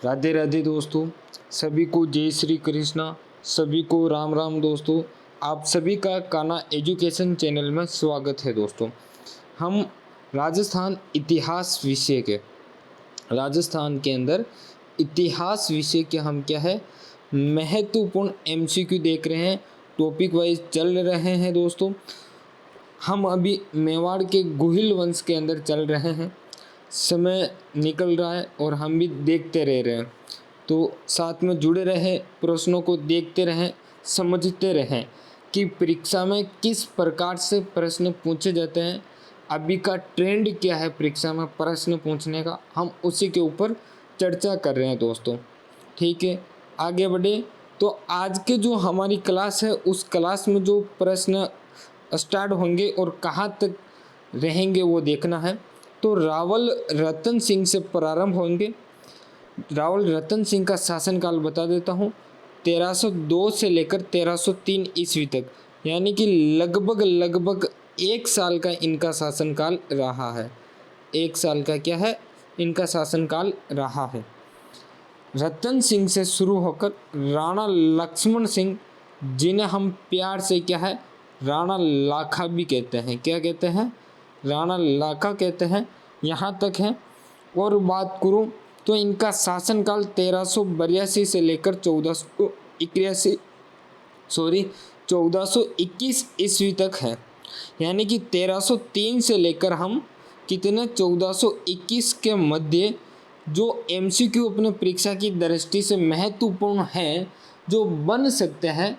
राधे राधे दोस्तों, सभी को जय श्री कृष्णा, सभी को राम राम दोस्तों। आप सभी का कान्हा एजुकेशन चैनल में स्वागत है दोस्तों। हम राजस्थान इतिहास विषय के राजस्थान के अंदर इतिहास विषय के हम क्या है महत्वपूर्ण एमसीक्यू देख रहे हैं। टॉपिक वाइज चल रहे हैं दोस्तों। हम अभी मेवाड़ के गुहिल वंश के अंदर चल रहे हैं। समय निकल रहा है और हम भी देखते रह रहे हैं, तो साथ में जुड़े रहें, प्रश्नों को देखते रहें, समझते रहें कि परीक्षा में किस प्रकार से प्रश्न पूछे जाते हैं, अभी का ट्रेंड क्या है परीक्षा में प्रश्न पूछने का, हम उसी के ऊपर चर्चा कर रहे हैं दोस्तों। ठीक है, आगे बढ़े। तो आज के जो हमारी क्लास है उस क्लास में जो प्रश्न स्टार्ट होंगे और कहाँ तक रहेंगे वो देखना है। तो रावल रतन सिंह से प्रारंभ होंगे। रावल रतन सिंह का शासनकाल बता देता हूँ, 1302 से लेकर 1303 ईस्वी तक, यानी कि लगभग 1 साल का इनका शासनकाल रहा है। 1 साल का क्या है इनका शासनकाल रहा है। रतन सिंह से शुरू होकर राणा लक्ष्मण सिंह, जिन्हें हम प्यार से क्या है राणा लाखा भी कहते हैं, क्या कहते हैं राणा लाखा कहते हैं, यहाँ तक है। और बात करूँ तो इनका शासनकाल 1382 से लेकर 1421 ईस्वी तक है, यानी कि 1303 से लेकर हम कितने 1421 के मध्य जो एमसीक्यू अपने परीक्षा की दृष्टि से महत्वपूर्ण हैं, जो बन सकते हैं,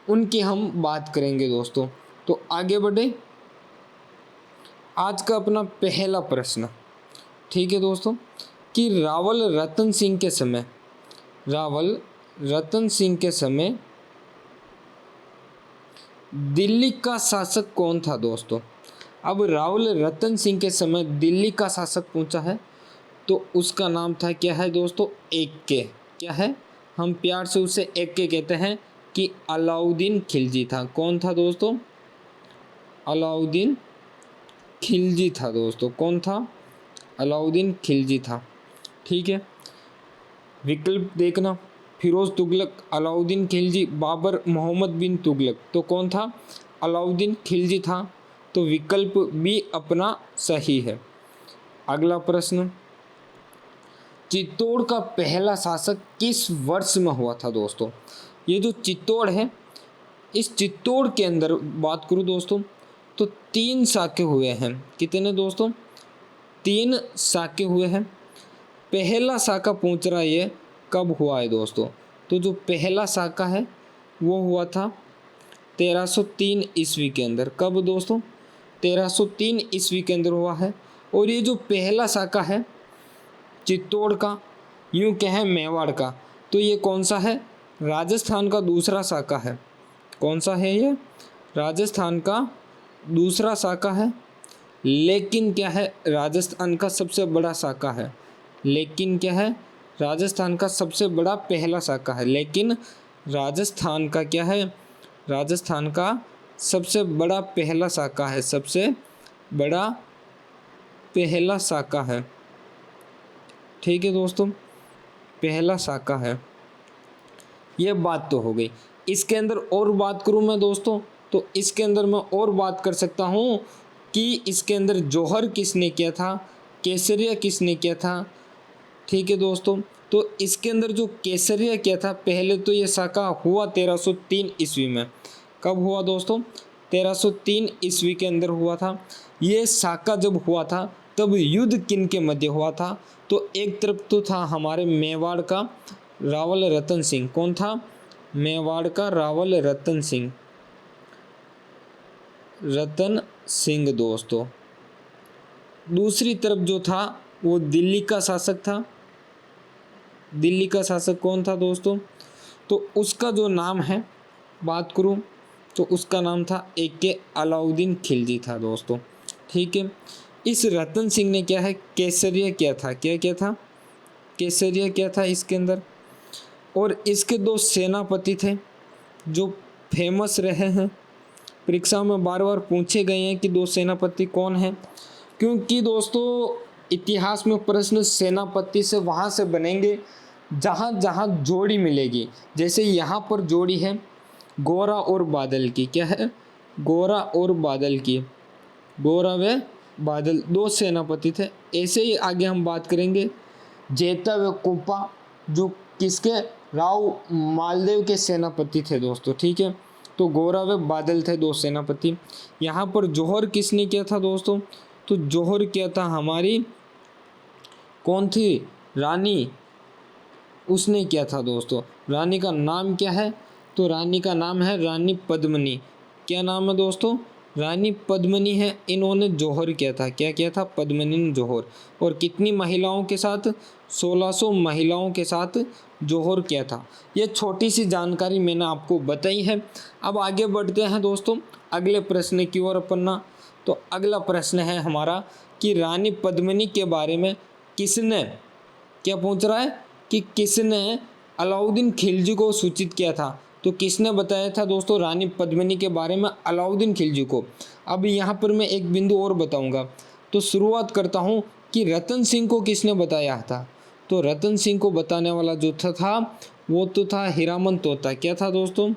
उनकी हम बात करेंगे दोस्तों। तो आगे बढ़े। आज का अपना पहला प्रश्न, ठीक है दोस्तों, कि रावल रतन सिंह के समय दिल्ली का शासक कौन था दोस्तों। अब रावल रतन सिंह के समय दिल्ली का शासक पूछा है तो उसका नाम था क्या है दोस्तों, एक्के। क्या है, हम प्यार से उसे एक्के कहते हैं कि अलाउद्दीन खिलजी था। कौन था दोस्तों, अलाउद्दीन खिलजी था दोस्तों। कौन था, अलाउद्दीन खिलजी था। ठीक है, विकल्प देखना, फिरोज तुगलक, अलाउद्दीन खिलजी, बाबर, मोहम्मद बिन तुगलक। तो कौन था, अलाउद्दीन खिलजी था। तो विकल्प भी अपना सही है। अगला प्रश्न, चित्तौड़ का पहला शासक किस वर्ष में हुआ था दोस्तों। ये जो चित्तौड़ है, इस चित्तौड़ के अंदर बात करूँ दोस्तों तो 3 साके हुए हैं। कितने दोस्तों, 3 साके हुए हैं। पहला साका पूछ रहा है ये कब हुआ है दोस्तों। तो जो पहला साका है वो हुआ था 1303 ईस्वी के अंदर। कब दोस्तों, 1303 ईस्वी के अंदर हुआ है। और ये जो पहला साका है चित्तौड़ का, यूँ कहें मेवाड़ का, तो ये कौन सा है, राजस्थान का दूसरा साका है। कौन सा है ये, राजस्थान का दूसरा साका है। लेकिन क्या है, राजस्थान का सबसे बड़ा साका है। लेकिन क्या है, राजस्थान का सबसे बड़ा पहला साका है। लेकिन राजस्थान का क्या है, राजस्थान का सबसे बड़ा पहला साका है, सबसे बड़ा पहला साका है। ठीक है दोस्तों, पहला साका है। ये बात तो हो गई। इसके अंदर और बात करूँ मैं दोस्तों तो इसके अंदर मैं और बात कर सकता हूँ कि इसके अंदर जौहर किसने किया था, केसरिया किसने किया था। ठीक है दोस्तों, तो इसके अंदर जो केसरिया किया था, पहले तो ये साका हुआ 1303 ईस्वी में। कब हुआ दोस्तों, 1303 ईस्वी के अंदर हुआ था। ये साका जब हुआ था तब युद्ध किन के मध्य हुआ था। तो एक तरफ तो था हमारे मेवाड़ का रावल रतन सिंह। कौन था, मेवाड़ का रावल रतन सिंह दोस्तों। दूसरी तरफ जो था वो दिल्ली का शासक था। दिल्ली का शासक कौन था दोस्तों, तो उसका जो नाम है बात करूं तो उसका नाम था एक्के अलाउद्दीन खिलजी था दोस्तों। ठीक है, इस रतन सिंह ने क्या है केसरिया किया था। क्या किया था, केसरिया किया था इसके अंदर। और इसके 2 सेनापति थे जो फेमस रहे हैं, परीक्षा में बार बार पूछे गए हैं कि 2 सेनापति कौन हैं। क्योंकि दोस्तों इतिहास में प्रश्न सेनापति से वहाँ से बनेंगे जहाँ जहाँ जोड़ी मिलेगी, जैसे यहाँ पर जोड़ी है गोरा और बादल की, क्या है, गोरा और बादल की, गोरा व बादल दो सेनापति थे। ऐसे ही आगे हम बात करेंगे जेता व कुपा, जो किसके, राव मालदेव के सेनापति थे दोस्तों, ठीक है। तो गोरा व बादल थे दो सेनापति। यहाँ पर जौहर किसने किया था दोस्तों, तो जौहर किया था हमारी कौन थी, रानी, उसने किया था दोस्तों। रानी का नाम क्या है, तो रानी का नाम है रानी पद्मिनी। क्या नाम है दोस्तों, रानी पद्मिनी है। इन्होंने जौहर किया था, क्या किया था, पद्मिनी ने जौहर। और कितनी महिलाओं के साथ, 1600 महिलाओं के साथ जौहर किया था। ये छोटी सी जानकारी मैंने आपको बताई है। अब आगे बढ़ते हैं दोस्तों अगले प्रश्न की ओर अपना। तो अगला प्रश्न है हमारा कि रानी पद्मिनी के बारे में किसने, क्या पूछ रहा है कि किसने अलाउद्दीन खिलजी को सूचित किया था। तो किसने बताया था दोस्तों रानी पद्मिनी के बारे में, अलाउद्दीन खिलजी को। अब यहाँ पर मैं एक बिंदु और बताऊंगा। तो शुरुआत करता हूँ कि रतन सिंह को किसने बताया था। तो रतन सिंह को बताने वाला जो था वो तो था हीरामन तोता। क्या था दोस्तों,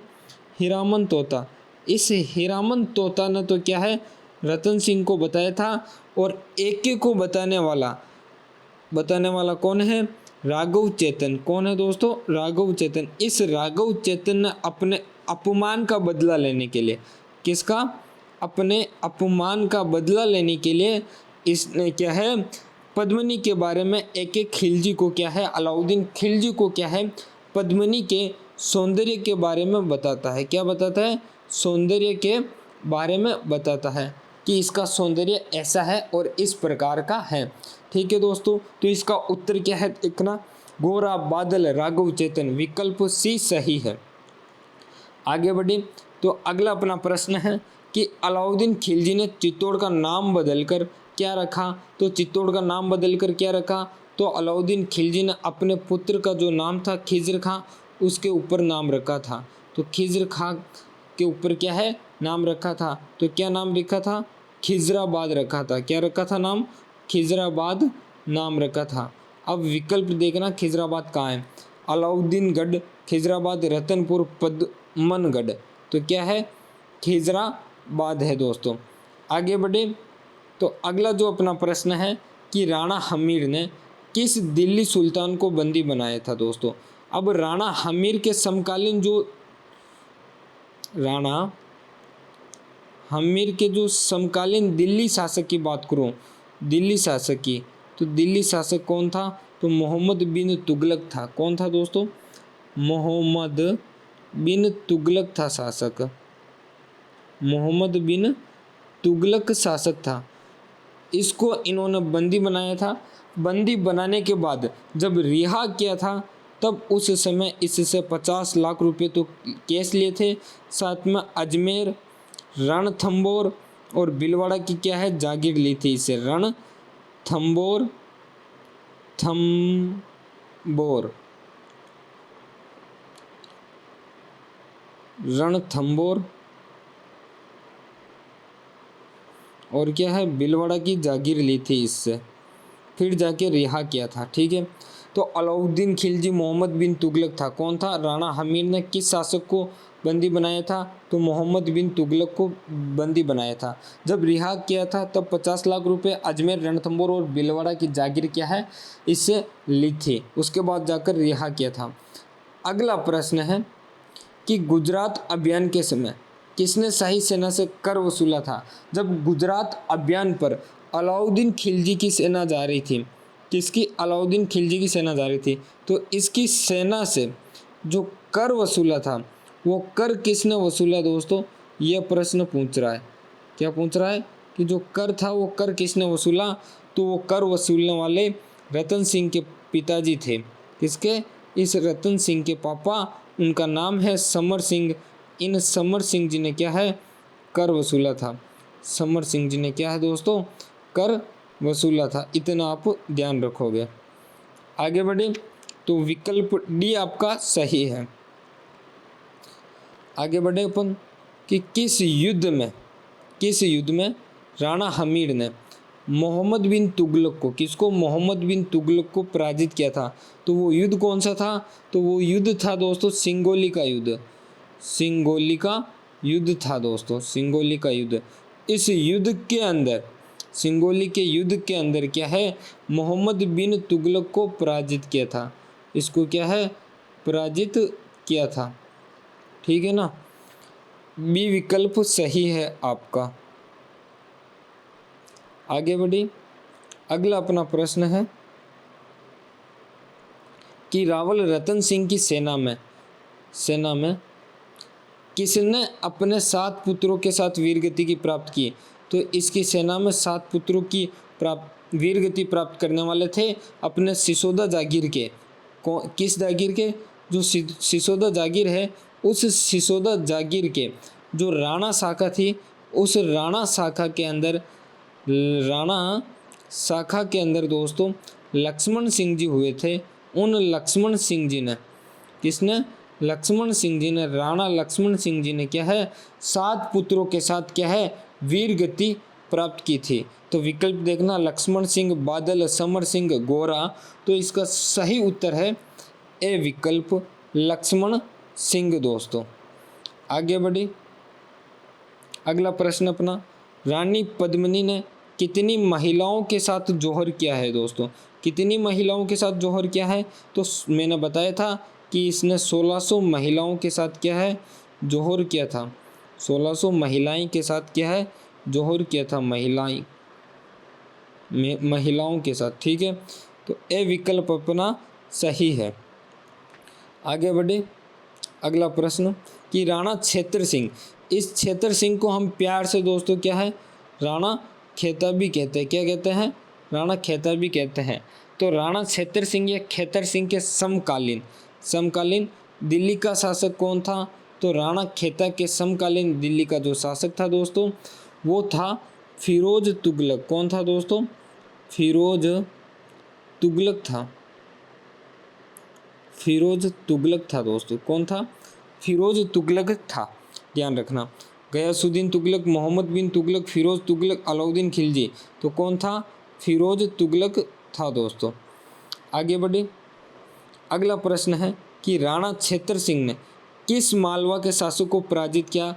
हीरामन तोता। इस हीरामन तोता ने तो क्या है, रतन सिंह को बताया था। और एक को बताने वाला कौन है, राघव चेतन। कौन है दोस्तों, राघव चेतन। इस राघव चेतन ने अपने अपमान का बदला लेने के लिए, किसका, अपने अपमान का बदला लेने के लिए इसने क्या है, पद्मिनी के बारे में एक खिलजी को क्या है, अलाउद्दीन खिलजी को क्या है, पद्मिनी के सौंदर्य के बारे में बताता है। क्या बताता है, सौंदर्य के बारे में बताता है कि इसका सौंदर्य ऐसा है और इस प्रकार का है। ठीक है दोस्तों, तो इसका उत्तर क्या है देखना, गोरा बादल राघव चेतन, विकल्प सी सही है। आगे बढ़े तो अगला अपना प्रश्न है कि अलाउद्दीन खिलजी ने चित्तौड़ का नाम बदलकर क्या रखा। तो चित्तौड़ का नाम बदलकर क्या रखा, तो अलाउद्दीन खिलजी ने अपने पुत्र का जो नाम था खिज्र खां, उसके ऊपर नाम रखा था। तो खिज्र खां के ऊपर क्या है, नाम रखा था। तो क्या नाम रखा था, खिजराबाद रखा था। क्या रखा था नाम, खिजराबाद नाम रखा था। अब विकल्प देखना, खिजराबाद कहाँ है, अलाउद्दीनगढ़, खिजराबाद, रतनपुर, पद्मनगढ़। तो क्या है, खिजराबाद है दोस्तों। आगे बढ़े तो अगला जो अपना प्रश्न है कि राणा हमीर ने किस दिल्ली सुल्तान को बंदी बनाया था दोस्तों। अब राणा हमीर के समकालीन जो राणा हमीर के जो समकालीन दिल्ली शासक की बात करूं, दिल्ली शासक की, तो दिल्ली शासक कौन था, तो मोहम्मद बिन तुगलक था। कौन था दोस्तों, मोहम्मद बिन तुगलक था शासक, मोहम्मद बिन तुगलक शासक था। इसको इन्होंने बंदी बनाया था। बंदी बनाने के बाद जब रिहा किया था तब उस समय इससे 50 लाख रुपए तो कैश लिए थे, साथ में अजमेर, रणथंबोर और भीलवाड़ा की क्या है, जागीर ली थी इससे। रणथंबोर, रणथंबोर और क्या है, भीलवाड़ा की जागीर ली थी इससे, फिर जाके रिहा किया था। ठीक है, तो अलाउद्दीन खिलजी मोहम्मद बिन तुगलक था। कौन था, राणा हमीर ने किस शासक को बंदी बनाया था, तो मोहम्मद बिन तुगलक को बंदी बनाया था। जब रिहा किया था तब 50 लाख रुपए अजमेर, रणथंबोर और भीलवाड़ा की जागीर क्या है, इससे ली थी। उसके बाद जाकर रिहा किया था। अगला प्रश्न है कि गुजरात अभियान के समय किसने शाही सेना से कर वसूला था। जब गुजरात अभियान पर अलाउद्दीन खिलजी की सेना जा रही थी, किसकी, अलाउद्दीन खिलजी की सेना जा रही थी, तो इसकी सेना से जो कर वसूला था वो कर किसने वसूला दोस्तों, ये प्रश्न पूछ रहा है। क्या पूछ रहा है कि जो कर था वो कर किसने वसूला, तो वो कर वसूलने वाले रतन सिंह के पिताजी थे। किसके, इस रतन सिंह के पापा, उनका नाम है समर सिंह। इन समर सिंह जी ने क्या है, कर वसूला था। समर सिंह जी ने क्या है दोस्तों, कर वसूला था। इतना आप ध्यान रखोगे। आगे बढ़े तो विकल्प डी आपका सही है। आगे बढ़े अपन कि किस युद्ध में राणा हमीर ने मोहम्मद बिन तुगलक को, किसको, मोहम्मद बिन तुगलक को पराजित किया था। तो वो युद्ध कौन सा था, तो वो युद्ध था दोस्तों सिंगोली का युद्ध, सिंगोली का युद्ध था दोस्तों, सिंगोली का युद्ध। इस युद्ध के अंदर, सिंगोली के युद्ध के अंदर क्या है, मोहम्मद बिन तुगलक को पराजित किया था, इसको क्या है, पराजित किया था। ठीक है ना, बी विकल्प सही है आपका। आगे बढ़ी, अगला अपना प्रश्न है कि रावल रतन सिंह की सेना में किसने अपने 7 पुत्रों के साथ वीरगति की प्राप्त की। तो इसकी सेना में 7 पुत्रों की वीरगति प्राप्त करने वाले थे अपने सिसोदा जागीर के। किस जागीर के, जो सिसोदा जागीर है, उस सिसोदा जागीर के जो राणा शाखा थी, उस राणा शाखा के अंदर दोस्तों लक्ष्मण सिंह जी हुए थे। उन लक्ष्मण सिंह जी ने, किसने, लक्ष्मण सिंह जी ने, राणा लक्ष्मण सिंह जी ने क्या है, 7 पुत्रों के साथ क्या है, वीर गति प्राप्त की थी। तो विकल्प देखना, लक्ष्मण सिंह, बादल, समर सिंह, गोरा। तो इसका सही उत्तर है ए विकल्प, लक्ष्मण सिंह दोस्तों। आगे बढ़ी, अगला प्रश्न अपना, रानी पद्मिनी ने कितनी महिलाओं के साथ जौहर किया है दोस्तों, कितनी महिलाओं के साथ जौहर किया है। तो मैंने बताया था कि इसने 1600 महिलाओं के साथ क्या है, जौहर किया था, 1600 महिलाएं के साथ क्या है, जौहर किया था, महिलाओं के साथ। ठीक है, तो ए विकल्प अपना सही है। आगे बढ़े, अगला प्रश्न कि राणा छेतर सिंह, इस छेतर सिंह को हम प्यार से दोस्तों क्या है, राणा खेता भी कहते हैं, क्या कहते हैं, राणा खेता भी कहते हैं। तो राणा छेतर सिंह या खेतर सिंह के समकालीन दिल्ली का शासक कौन था। तो राणा खेता के समकालीन दिल्ली का जो शासक था दोस्तों, वो था फिरोज तुगलक। कौन था दोस्तों, फिरोज तुगलक था, फिरोज तुगलक था दोस्तों। कौन था, फिरोज तुगलक था, ध्यान रखना। गयासुद्दीन तुगलक, मोहम्मद बिन तुगलक, फिरोज तुगलक, अलाउद्दीन खिलजी। तो कौन था, फिरोज तुगलक था दोस्तों। आगे बढ़े, अगला प्रश्न है कि राणा छेतर सिंह ने किस मालवा के शासक को पराजित किया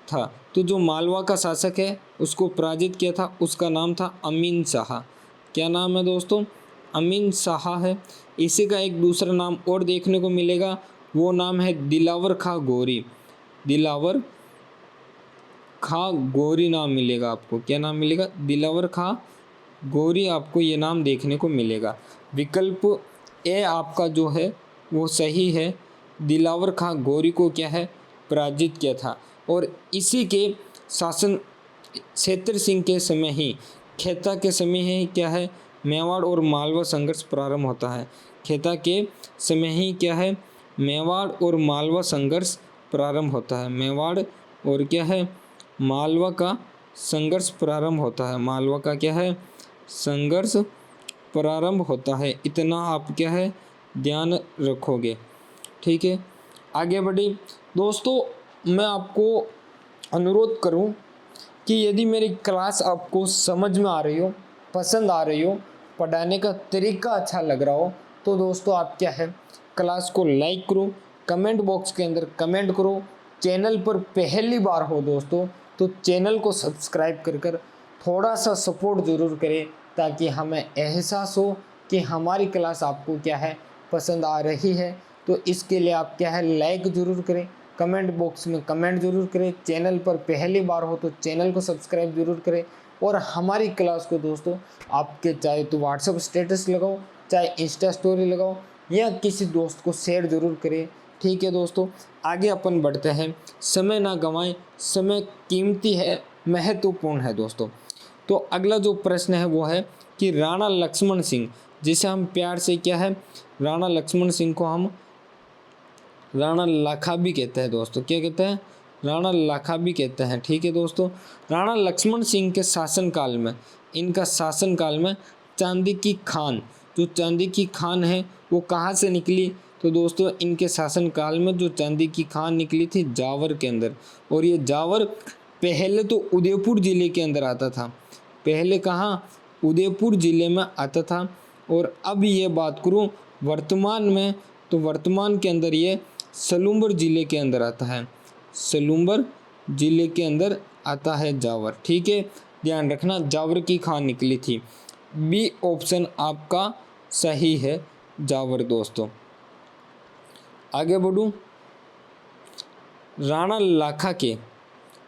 था। तो जो मालवा का शासक है उसको पराजित किया था, उसका नाम था अमीन शाह। क्या नाम है दोस्तों, अमीन शाह है। इसी का एक दूसरा नाम और देखने को मिलेगा, वो नाम है दिलावर खां गोरी, दिलावर खां गोरी नाम मिलेगा आपको। क्या नाम मिलेगा, दिलावर खां गोरी, आपको ये नाम देखने को मिलेगा। विकल्प ए आपका जो है वो सही है, दिलावर खां गोरी को क्या है, पराजित किया था। और इसी के शासन छेतर सिंह के समय ही, खेता के समय ही क्या है, मेवाड़ और मालवा संघर्ष प्रारंभ होता है। खेता के समय ही क्या है, मेवाड़ और मालवा संघर्ष प्रारंभ होता है। मेवाड़ और क्या है, मालवा का संघर्ष प्रारंभ होता है। मालवा का क्या है, संघर्ष प्रारंभ होता है। इतना आप क्या है, ध्यान रखोगे। ठीक है, आगे बढ़ी दोस्तों। मैं आपको अनुरोध करूं कि यदि मेरी क्लास आपको समझ में आ रही हो, पसंद आ रही हो, पढ़ाने का तरीका अच्छा लग रहा हो, तो दोस्तों आप क्या है, क्लास को लाइक करो, कमेंट बॉक्स के अंदर कमेंट करो। चैनल पर पहली बार हो दोस्तों तो चैनल को सब्सक्राइब कर थोड़ा सा सपोर्ट ज़रूर करें, ताकि हमें एहसास हो कि हमारी क्लास आपको क्या है, पसंद आ रही है। तो इसके लिए आप क्या है, लाइक ज़रूर करें, कमेंट बॉक्स में कमेंट ज़रूर करें। चैनल पर पहली बार हो तो चैनल को सब्सक्राइब ज़रूर करें। और हमारी क्लास को दोस्तों आपके चाहे तो व्हाट्सएप स्टेटस लगाओ, चाहे इंस्टा स्टोरी लगाओ, या किसी दोस्त को शेयर ज़रूर करें। ठीक है दोस्तों, आगे अपन बढ़ते हैं। समय ना गंवाएं, समय कीमती है, महत्वपूर्ण है दोस्तों। तो अगला जो प्रश्न है वो है कि राणा लक्ष्मण सिंह, जिसे हम प्यार से क्या है, राणा लक्ष्मण सिंह को हम राणा लाखा भी कहते हैं दोस्तों। क्या कहते हैं, राणा लाखा भी कहते हैं। ठीक है दोस्तों, राणा लक्ष्मण सिंह के शासनकाल में, इनका शासनकाल में चांदी की खान, जो चांदी की खान है वो कहाँ से निकली। तो दोस्तों इनके शासनकाल में जो चांदी की खान निकली थी जावर के अंदर। और ये जावर पहले तो उदयपुर ज़िले के अंदर आता था। पहले कहाँ, उदयपुर जिले में आता था। और अब ये बात करूँ वर्तमान में, तो वर्तमान के अंदर ये सलूम्बर जिले के अंदर आता है। सलूम्बर जिले के अंदर आता है जावर। ठीक है, ध्यान रखना जावर की खान निकली थी। बी ऑप्शन आपका सही है, जावर दोस्तों। आगे बढ़ूं, राणा लाखा के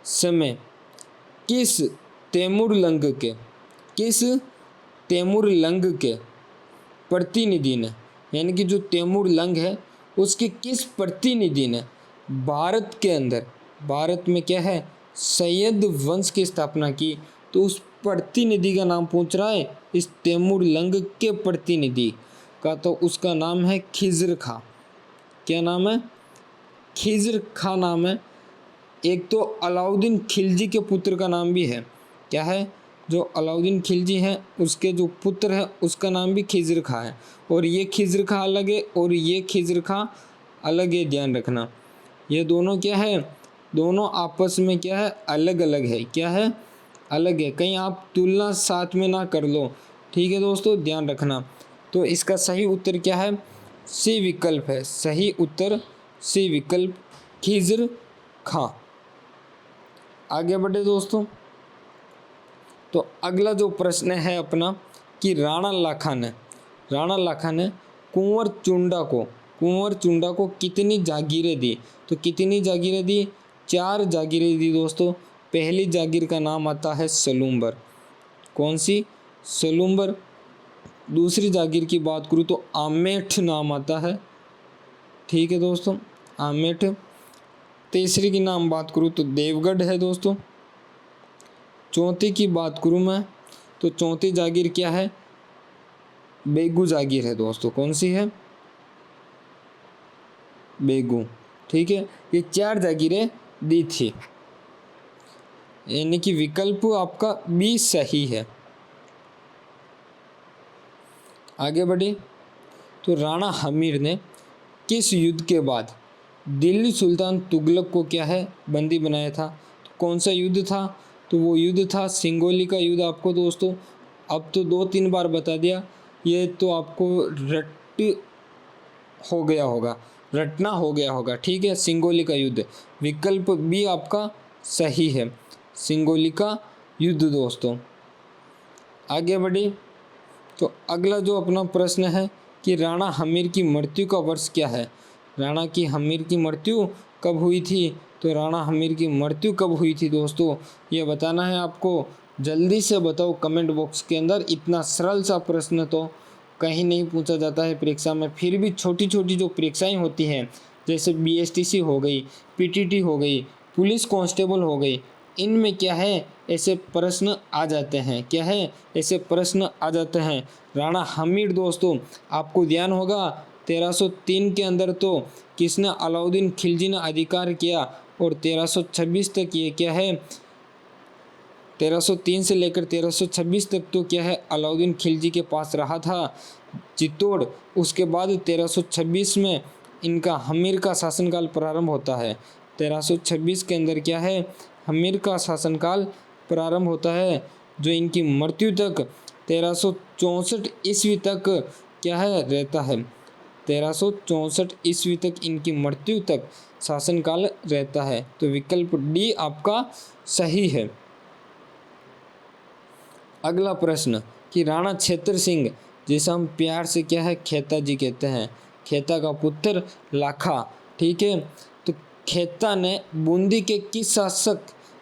समय किस तैमूर लंग के प्रतिनिधि ने, यानी कि जो तैमूर लंग है उसके किस प्रतिनिधि ने भारत के अंदर, भारत में क्या है, सैयद वंश की स्थापना की? तो उस प्रतिनिधि का नाम पूछ रहा है, इस तैमूर लंग के प्रतिनिधि का, तो उसका नाम है खिज़्र खां। क्या नाम है? खिज़्र खां नाम है। एक तो अलाउद्दीन खिलजी के पुत्र का नाम भी है। क्या है? जो अलाउद्दीन खिलजी हैं उसके जो पुत्र है उसका नाम भी खिज़्र खां है। और ये खिज़्र खां अलग है और ये खिज़्र खां अलग है, ध्यान रखना। ये दोनों क्या है, दोनों आपस में क्या है, अलग अलग है। क्या है? अलग है। कहीं आप तुलना साथ में ना कर लो। ठीक है दोस्तों, ध्यान रखना। तो इसका सही उत्तर क्या है? सी विकल्प है। सही उत्तर सी विकल्प, खिज़्र खां। आगे बढ़े दोस्तों, तो अगला जो प्रश्न है अपना कि राणा लाखा ने कुंवर चुंडा को कितनी जागीरें दी? तो कितनी जागीरें दी? 4 जागीरें दी दोस्तों। पहली जागीर का नाम आता है सलूम्बर। कौन सी? सलूम्बर। दूसरी जागीर की बात करूँ तो आमेठ नाम आता है। ठीक है दोस्तों, आमेठ। तीसरी की नाम बात करूँ तो देवगढ़ है दोस्तों। चौथी की बात करूँ मैं तो चौथी जागीर क्या है? बेगू जागीर है दोस्तों। कौन सी है? बेगू। ठीक है, ये 4 जागीरें दी थी, यानी कि विकल्प आपका बी सही है। आगे बढ़े, तो राणा हमीर ने किस युद्ध के बाद दिल्ली सुल्तान तुगलक को क्या है, बंदी बनाया था? तो कौन सा युद्ध था? तो वो युद्ध था सिंगोली का युद्ध। आपको दोस्तों अब तो 2-3 बार बता दिया, ये तो आपको रटना हो गया होगा। ठीक है, सिंगोली का युद्ध, विकल्प बी आपका सही है, सिंगोली का युद्ध दोस्तों। आगे बढ़ी, तो अगला जो अपना प्रश्न है कि राणा हमीर की मृत्यु का वर्ष क्या है? राणा की हमीर की मृत्यु कब हुई थी? तो राणा हमीर की मृत्यु कब हुई थी दोस्तों, ये बताना है आपको। जल्दी से बताओ कमेंट बॉक्स के अंदर। इतना सरल सा प्रश्न तो कहीं नहीं पूछा जाता है परीक्षा में। फिर भी छोटी छोटी जो परीक्षाएं होती हैं, जैसे BSTC हो गई, PTT हो गई, पुलिस कांस्टेबल हो गई, इनमें क्या है, ऐसे प्रश्न आ जाते हैं। क्या है? ऐसे प्रश्न आ जाते हैं। राणा हमीर दोस्तों, आपको ध्यान होगा 1303 के अंदर तो किसने, अलाउद्दीन खिलजी ने अधिकार किया। और 1326 तक ये क्या है, 1303 से लेकर 1326 तक तो क्या है, अलाउद्दीन खिलजी के पास रहा था चित्तौड़। उसके बाद 1326 में इनका हमीर का शासनकाल प्रारंभ होता है। 1326 के अंदर क्या है, हमीर का शासनकाल प्रारंभ होता है, जो इनकी मृत्यु तक 1364 ईस्वी तक क्या है, रहता है। 1364 ईस्वी तक इनकी मृत्यु तक शासनकाल रहता है। तो विकल्प डी आपका सही है। अगला प्रश्न कि राणा छेतर सिंह, जिसे हम प्यार से क्या है, खेता जी कहते हैं, खेता का पुत्र लाखा। ठीक है, तो खेता ने बूंदी के किस शासक,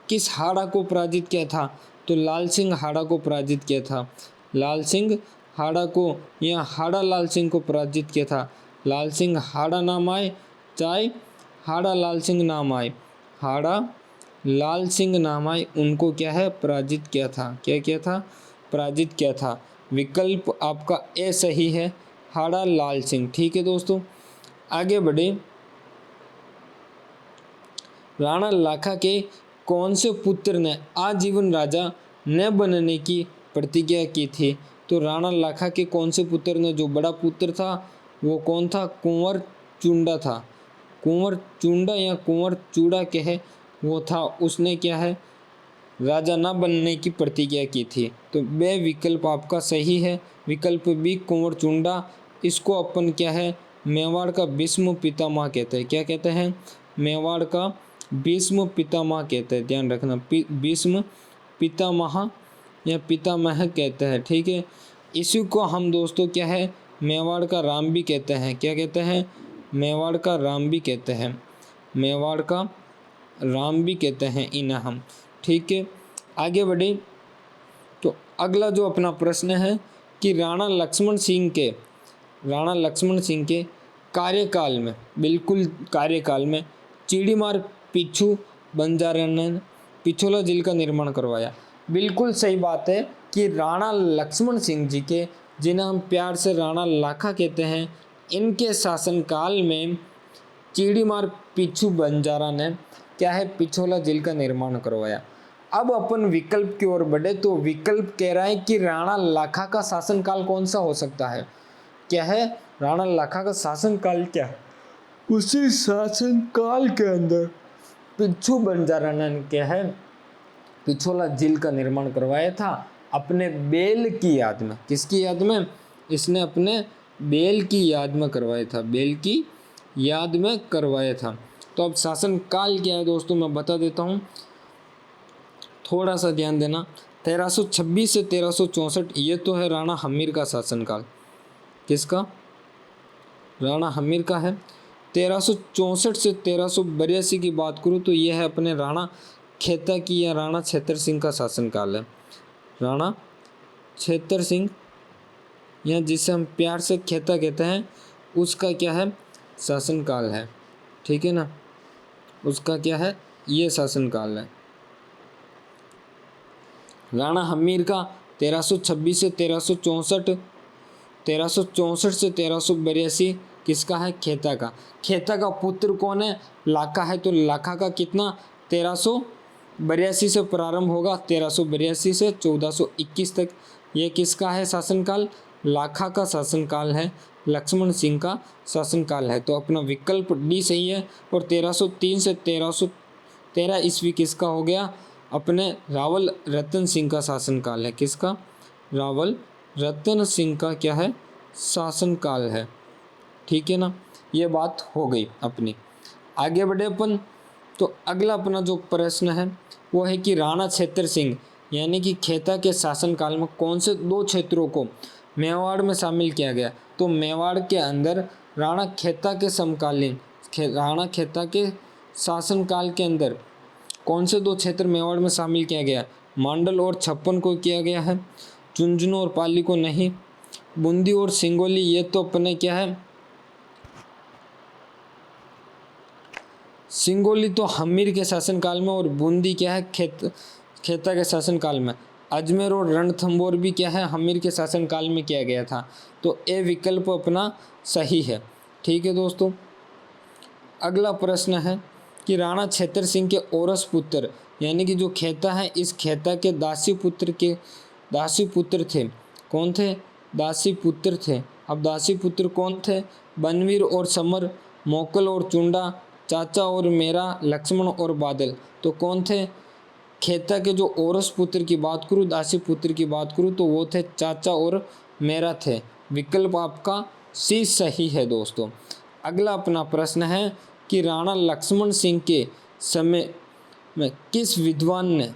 किस हाड़ा को पराजित किया था? तो लाल सिंह हाड़ा को पराजित किया था। लाल सिंह हाड़ा को या हाड़ा लाल सिंह को पराजित किया था। लाल सिंह हाड़ा नाम आए चाहे हाड़ा लाल सिंह नाम आए, हाड़ा लाल सिंह नाम आए, उनको क्या है, पराजित किया था। क्या किया था? पराजित किया था। विकल्प आपका ए सही है, हाड़ा लाल सिंह। ठीक है दोस्तों, आगे बढ़े। राणा लाखा के कौन से पुत्र ने आजीवन राजा न बनने की प्रतिज्ञा की थी? तो राणा लाखा के कौन से पुत्र ने, जो बड़ा पुत्र था वो कौन था? कुंवर चुंडा था। कुंवर चुंडा या कुंवर चूड़ा के है वो था, उसने क्या है, राजा न बनने की प्रतिज्ञा की थी। तो वह विकल्प आपका सही है, विकल्प बी कुंवर चुंडा। इसको अपन क्या है, मेवाड़ का भीष्म पितामह कहते हैं। क्या कहते हैं, मेवाड़ का भीष्म पितामह कहते हैं, ध्यान रखना, भीष्म पितामह या पितामह कहते हैं, ठीक है। इसी को हम दोस्तों क्या है, मेवाड़ का राम भी कहते हैं। क्या कहते हैं, मेवाड़ का राम भी कहते हैं, मेवाड़ का राम भी कहते हैं इन्हें हम, ठीक है। आगे बढ़े तो अगला जो अपना प्रश्न है कि राणा लक्ष्मण सिंह के कार्यकाल में, बिल्कुल कार्यकाल में, चीड़ीमार पिच्छू बंजारे ने पिछोला झील का निर्माण करवाया। बिल्कुल सही बात है कि राणा लक्ष्मण सिंह जी के, जिन्हें हम प्यार से राणा लाखा कहते हैं, इनके शासनकाल में चीड़ीमार पिच्छू बंजारा ने क्या है, पिछोला झील का निर्माण करवाया। अब अपन विकल्प की ओर बढ़े तो विकल्प कह रहा है कि राणा लाखा का शासनकाल कौन सा हो सकता है। क्या है, राणा लाखा का शासनकाल क्या है, उसी शासनकाल के अंदर पिच्छू बंजारा ने क्या है, पिछोला झील का निर्माण करवाया था अपने बेल की याद में। किसकी याद में, इसने अपने बेल की याद में करवाया था, बेल की याद में करवाया था। तो अब शासनकाल क्या है दोस्तों, मैं बता देता हूँ, थोड़ा सा ध्यान देना। 1326 से 1364 ये तो है राणा हमीर का शासनकाल। किसका, राणा हमीर का है। 1364 से 1382 की बात करूँ तो ये है अपने राणा खेता की या राणा छेतर सिंह का शासनकाल है। राणा छेतर सिंह या जिसे हम प्यार से खेता कहते हैं, उसका क्या है, शासनकाल है, ठीक है ना, उसका क्या है, ये शासनकाल है। राणा हमीर का 1326 से 1364, 1364 से 1382 किसका है, खेता का। खेता का पुत्र कौन है, लाखा है। तो लाखा का कितना, 1382 से प्रारंभ होगा, 1382 से 1421 तक ये किसका है शासनकाल, लाखा का शासनकाल है, लक्ष्मण सिंह का शासनकाल है। तो अपना विकल्प डी सही है। और 1303 से 1313 ईस्वी किसका हो गया, अपने रावल रतन सिंह का शासनकाल है। किसका, रावल रतन सिंह का क्या है, शासनकाल है, ठीक है ना। ये बात हो गई अपनी। आगे बढ़े अपन तो अगला अपना जो प्रश्न है वो है कि राणा छेतर सिंह यानी कि खेता के शासनकाल में कौन से दो क्षेत्रों को मेवाड़ में शामिल किया गया। तो मेवाड़ के अंदर राणा खेता के समकालीन राणा खेता के शासनकाल के अंदर कौन से दो क्षेत्र मेवाड़ में शामिल किया गया, मांडल और छप्पन को किया गया है, झुंझुनू और पाली को नहीं। बूंदी और सिंगोली ये तो अपने क्या है, सिंगोली तो हमीर के शासनकाल में और बूंदी क्या है, खेता के शासनकाल में। अजमेर और रणथंभौर भी क्या है, हमीर के शासनकाल में किया गया था। तो ए विकल्प अपना सही है, ठीक है दोस्तों। अगला प्रश्न है कि राणा छेतर सिंह के औरस पुत्र यानी कि जो खेता है, इस खेता के दासी पुत्र थे। कौन थे, दासी पुत्र थे। अब दासी पुत्र कौन थे, बनवीर और समर, मोकल और चुंडा, चाचा और मेरा, लक्ष्मण और बादल। तो कौन थे, खेता के जो औरस पुत्र की बात करूँ, दासी पुत्र की बात करूँ तो वो थे चाचा और मेरा थे। विकल्प आपका सी सही है दोस्तों। अगला अपना प्रश्न है कि राणा लक्ष्मण सिंह के समय में किस विद्वान ने,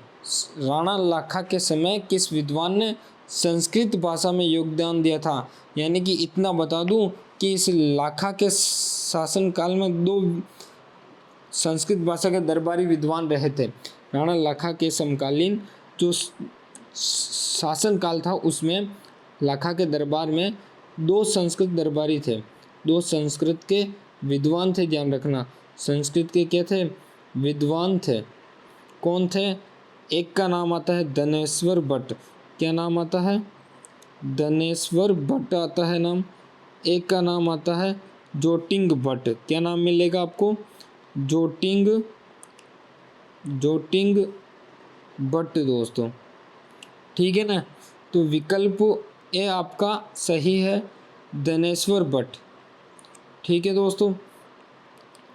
राणा लाखा के समय किस विद्वान ने संस्कृत भाषा में योगदान दिया था। यानी कि इतना बता दूं कि इस लाखा के शासनकाल में दो संस्कृत भाषा के दरबारी विद्वान रहे थे। राणा लाखा के समकालीन जो शासनकाल था उसमें लाखा के दरबार में दो संस्कृत दरबारी थे, दो संस्कृत के विद्वान थे। ध्यान रखना, संस्कृत के क्या थे, विद्वान थे। कौन थे, एक का नाम आता है धनेश्वर भट्ट। क्या नाम आता है, धनेश्वर भट्ट आता है नाम। एक का नाम आता है जोटिंग भट्ट। क्या नाम मिलेगा आपको, जोटिंग भट्ट दोस्तों, ठीक है ना। तो विकल्प ए आपका सही है, धनेश्वर भट्ट, ठीक है दोस्तों।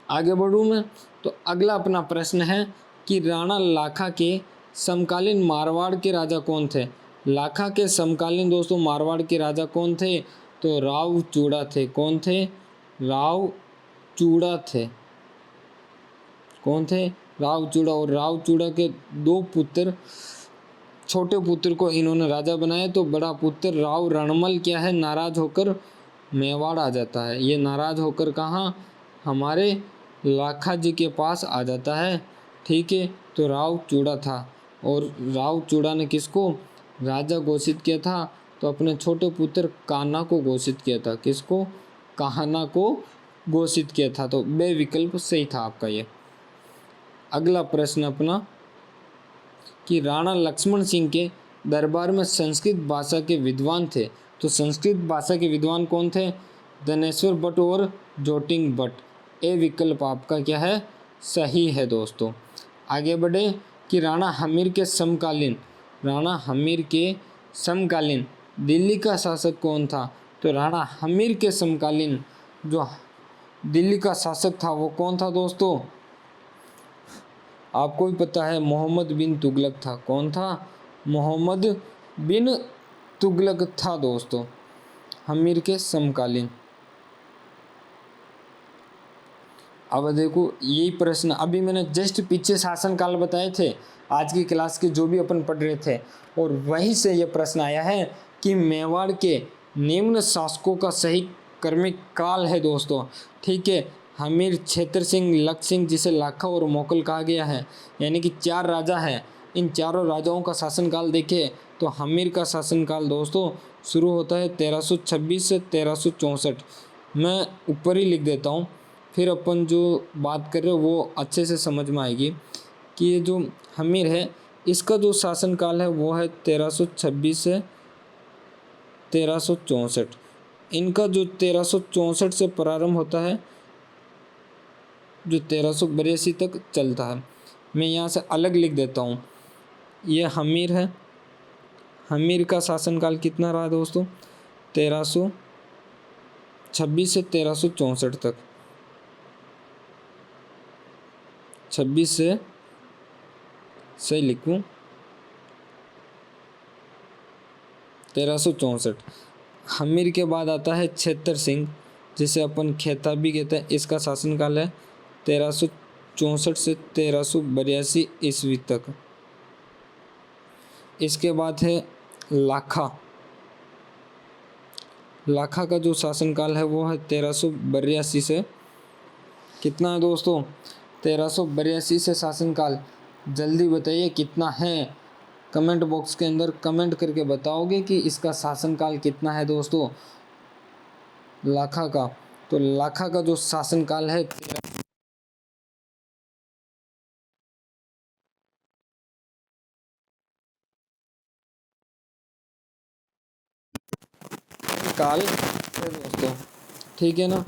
आगे बढ़ूँ मैं तो अगला अपना प्रश्न है कि राणा लाखा के समकालीन मारवाड़ के राजा कौन थे? लाखा के समकालीन दोस्तों मारवाड़ के राजा कौन थे? तो राव चूड़ा थे। कौन थे? राव चूड़ा थे। कौन थे? राव चूड़ा। और राव चूड़ा के दो पुत्र, छोटे पुत्र को इन्होंने राजा बनाया, तो बड़ा पुत्र राव रणमल क्या है, नाराज होकर मेवाड़ आ जाता है। ये नाराज होकर कहाँ? हमारे लाखा जी के पास आ जाता है। ठीक है, तो राव चूड़ा था। और राव चूड़ा ने किसको राजा घोषित किया था? तो अपने छोटे पुत्र कान्हा को घोषित किया था। किसको? कान्हा को घोषित किया था। तो बे विकल्प सही था आपका ये। अगला प्रश्न अपना कि राणा लक्ष्मण सिंह के दरबार में संस्कृत भाषा के विद्वान थे। तो संस्कृत भाषा के विद्वान कौन थे? धनेश्वर भट्ट और जोटिंग भट्ट। ए विकल्प आपका क्या है? सही है दोस्तों। आगे बढ़े कि राणा हमीर के समकालीन दिल्ली का शासक कौन था? तो राणा हमीर के समकालीन जो दिल्ली का शासक था वो कौन था दोस्तों? आपको भी पता है, मोहम्मद बिन तुगलक था। कौन था? मोहम्मद बिन तुगलक था दोस्तों, हमीर के समकालीन। अब देखो यही प्रश्न अभी मैंने जस्ट पीछे शासनकाल बताए थे आज की क्लास के जो भी अपन पढ़ रहे थे, और वहीं से ये प्रश्न आया है कि मेवाड़ के निम्न शासकों का सही क्रमिक काल है दोस्तों। ठीक है, हमीर, छेतर सिंह, लख सिंह जिसे लाखा और मोकल कहा गया है, यानी कि 4 राजा हैं। इन चारों राजाओं का शासनकाल देखें तो हमीर का शासनकाल दोस्तों शुरू होता है 1326 से 1364। मैं ऊपर ही लिख देता हूँ, फिर अपन जो बात कर रहे हो वो अच्छे से समझ में आएगी कि ये जो हमीर है इसका जो शासनकाल है वो है 1326 से 1364। इनका जो 1364 से प्रारंभ होता है जो 1382 तक चलता है। मैं यहाँ से अलग लिख देता हूँ, ये हमीर है। हमीर का शासनकाल कितना रहा दोस्तों? 1326 से 1364 तक। 26 से सही लिखूँ 1364। हमीर के बाद आता है छेतर सिंह जिसे अपन खेता भी कहते हैं। इसका शासनकाल है 1364 से 1382 ईस्वी तक। इसके बाद है लाखा। लाखा का जो शासनकाल है वो है 1382 से कितना है दोस्तों? 1382 से शासनकाल। जल्दी बताइए कितना है? कमेंट बॉक्स के अंदर कमेंट करके बताओगे कि इसका शासनकाल कितना है दोस्तों लाखा का। तो लाखा का जो शासनकाल है काल है दोस्तों, ठीक है ना,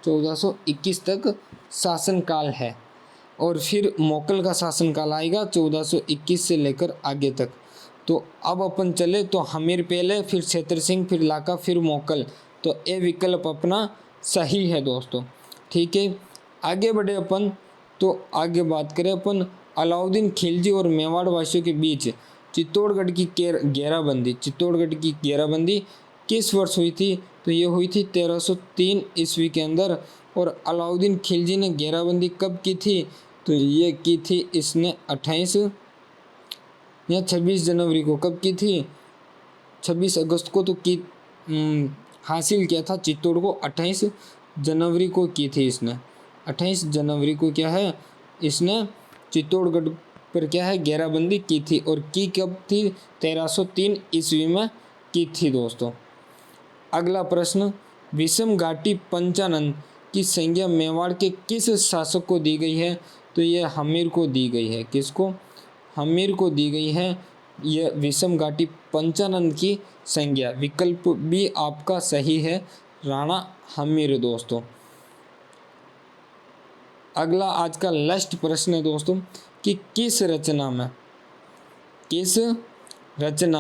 1421 तक शासनकाल है। और फिर मोकल का शासनकाल आएगा 1421 से लेकर आगे तक। तो अब अपन चले तो हमीर पहले, फिर छेतर सिंह, फिर लाका, फिर मोकल। तो ये विकल्प अपना सही है दोस्तों। ठीक है, आगे बढ़े अपन तो आगे बात करें अपन अलाउद्दीन खिलजी और मेवाड़ वासियों के बीच चित्तौड़गढ़ की घेराबंदी। चित्तौड़गढ़ की घेराबंदी किस वर्ष हुई थी? तो ये हुई थी 1303 ईस्वी के अंदर। और अलाउद्दीन खिलजी ने घेराबंदी कब की थी? तो ये की थी इसने 28 या 26 जनवरी को। कब की थी? 26 अगस्त को तो की हासिल किया था चित्तौड़ को। 28 जनवरी को की थी इसने। 28 जनवरी को क्या है इसने चित्तौड़गढ़ पर क्या है घेराबंदी की थी। और की कब थी? 1303 ईस्वी में की थी दोस्तों। अगला प्रश्न, विषम घाटी पंचानन की संज्ञा मेवाड़ के किस शासक को दी गई है? तो ये हमीर को दी गई है। किसको? हमीर को दी गई है यह विषम घाटी पंचानन की संज्ञा। विकल्प भी आपका सही है, राणा हमीर दोस्तों। अगला आज का लास्ट प्रश्न है दोस्तों कि किस रचना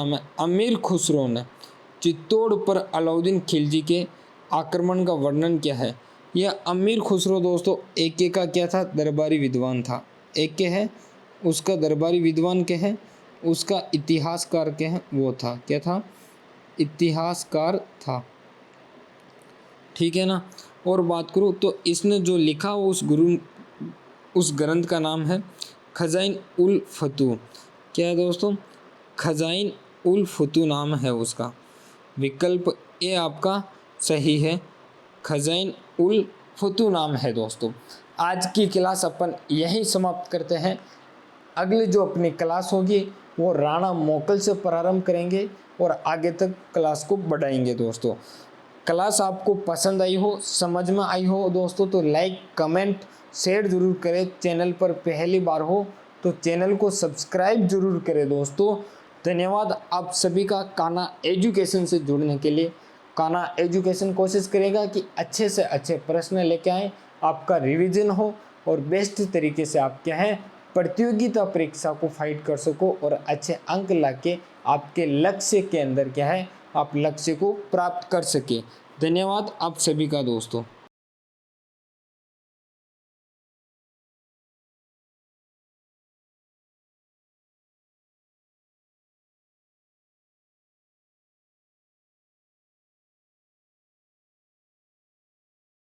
में अमीर खुसरो ने चित्तौड़ पर अलाउद्दीन खिलजी के आक्रमण का वर्णन किया है? यह अमीर खुसरो दोस्तों एके का क्या था? दरबारी विद्वान था। एके है उसका दरबारी विद्वान क्या है, उसका इतिहासकार क्या है, वो था, क्या था, इतिहासकार था। ठीक है ना। और बात करूँ तो इसने जो लिखा वो उस ग्रंथ का नाम है खजाइन उल फतू। क्या है दोस्तों, खजाइन उल फतू नाम है उसका। विकल्प ए आपका सही है, खजाइन उल फतू नाम है दोस्तों। आज की क्लास अपन यहीं समाप्त करते हैं। अगली जो अपनी क्लास होगी वो राणा मोकल से प्रारंभ करेंगे और आगे तक क्लास को बढ़ाएंगे दोस्तों। क्लास आपको पसंद आई हो, समझ में आई हो दोस्तों, तो लाइक कमेंट शेयर ज़रूर करें। चैनल पर पहली बार हो तो चैनल को सब्सक्राइब जरूर करें दोस्तों। धन्यवाद आप सभी का कान्हा एजुकेशन से जुड़ने के लिए। कान्हा एजुकेशन कोशिश करेगा कि अच्छे से अच्छे प्रश्न लेके आएँ, आपका रिवीजन हो और बेस्ट तरीके से आप क्या है प्रतियोगिता परीक्षा को फाइट कर सको और अच्छे अंक लाके आपके लक्ष्य के अंदर क्या है आप लक्ष्य को प्राप्त कर सके। धन्यवाद आप सभी का दोस्तों।